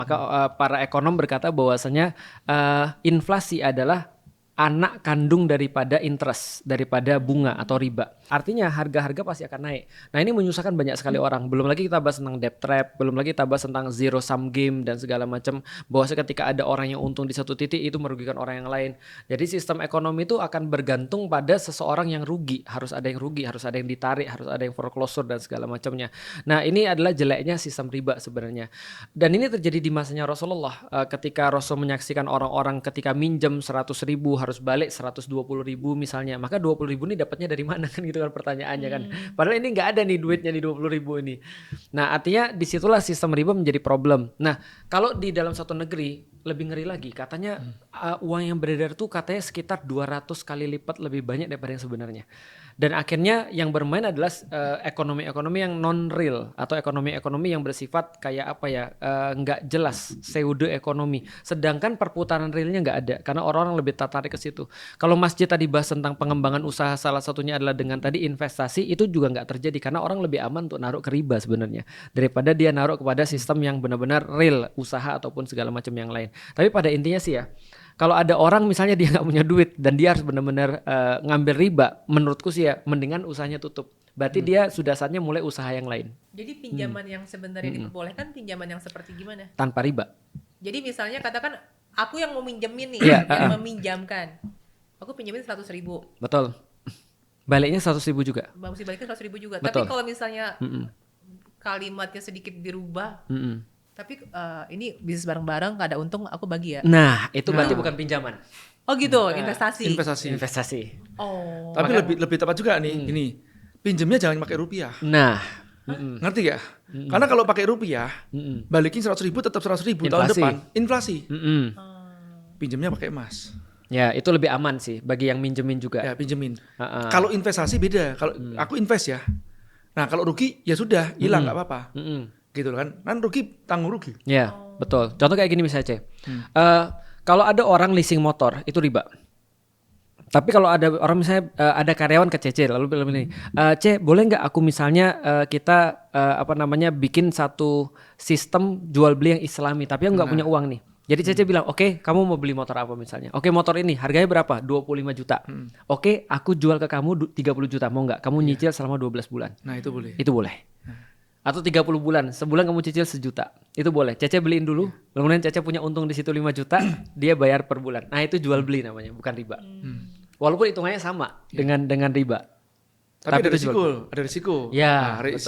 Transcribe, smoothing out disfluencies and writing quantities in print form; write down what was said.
Maka para ekonom berkata bahwasanya inflasi adalah anak kandung daripada interest, daripada bunga atau riba. Artinya harga-harga pasti akan naik. Nah ini menyusahkan banyak sekali orang. Belum lagi kita bahas tentang debt trap, belum lagi kita bahas tentang zero sum game dan segala macam. Bahwa ketika ada orang yang untung di satu titik itu merugikan orang yang lain. Jadi sistem ekonomi itu akan bergantung pada seseorang yang rugi. Harus ada yang rugi, harus ada yang ditarik, harus ada yang foreclosure dan segala macamnya. Nah ini adalah jeleknya sistem riba sebenarnya. Dan ini terjadi di masanya Rasulullah. Ketika Rasul menyaksikan orang-orang ketika minjem 100.000 harus balik 120.000 misalnya, maka 20.000 ini dapatnya dari mana kan gitu kan pertanyaannya kan. Padahal ini nggak ada nih duitnya di 20.000 ini. Nah artinya disitulah sistem riba menjadi problem. Nah kalau di dalam satu negeri lebih ngeri lagi, katanya uang yang beredar tuh katanya sekitar 200 kali lipat lebih banyak daripada yang sebenarnya. Dan akhirnya yang bermain adalah ekonomi-ekonomi yang non real atau ekonomi-ekonomi yang bersifat kayak apa ya, nggak jelas, pseudo ekonomi. Sedangkan perputaran realnya nggak ada karena orang-orang lebih tertarik ke situ. Kalau masjid tadi bahas tentang pengembangan usaha, salah satunya adalah dengan tadi investasi, itu juga nggak terjadi karena orang lebih aman untuk naruh ke riba sebenarnya daripada dia naruh kepada sistem yang benar-benar real, usaha ataupun segala macam yang lain. Tapi pada intinya sih ya, kalau ada orang misalnya dia nggak punya duit dan dia harus benar-benar ngambil riba, menurutku sih ya mendingan usahanya tutup. Berarti dia sudah saatnya mulai usaha yang lain. Jadi pinjaman yang sebenarnya diperbolehkan pinjaman yang seperti gimana? Tanpa riba. Jadi misalnya katakan aku yang mau minjemin nih, yang meminjamkan, aku pinjemin 100.000. Betul. Baliknya 100.000 juga. Mesti balikin 100.000 juga. Betul. Tapi kalau misalnya kalimatnya sedikit dirubah, tapi ini bisnis bareng-bareng, gak ada untung, aku bagi ya. Nah, itu berarti bukan pinjaman. Oh gitu, investasi. Investasi. Oh. Tapi lebih tepat juga nih, gini. Pinjemnya jangan pakai rupiah. Nah, Ngerti gak? Karena kalau pakai rupiah, balikin 100.000 tetap 100.000 tahun Inflasi. depan. Inflasi. Pinjemnya pakai emas. ya itu lebih aman sih bagi yang minjemin juga. Ya, pinjemin. Kalau investasi beda. Kalau aku invest ya. Nah, kalau rugi ya sudah, hilang nggak apa-apa. Gitu kan. Kan rugi tanggung rugi. Ya, betul. Contoh kayak gini misalnya, C. Kalau ada orang leasing motor, itu riba. Tapi kalau ada orang misalnya ada karyawan ke CC lalu bilang ini, C boleh nggak aku misalnya kita bikin satu sistem jual beli yang Islami, tapi aku nggak punya uang nih. Jadi CC bilang, oke, kamu mau beli motor apa misalnya? Oke, motor ini harganya berapa? 25 juta. Oke, aku jual ke kamu 30 juta, mau nggak? Kamu nyicil selama 12 bulan. Nah, itu boleh. Itu boleh. Atau 30 bulan, sebulan kamu cicil 1 juta. Itu boleh. Cece beliin dulu, kemudian Cece punya untung di situ 5 juta, dia bayar per bulan. Nah, itu jual beli namanya, bukan riba. Walaupun hitungannya sama dengan riba. Tapi ada risiko. Ya, Nah,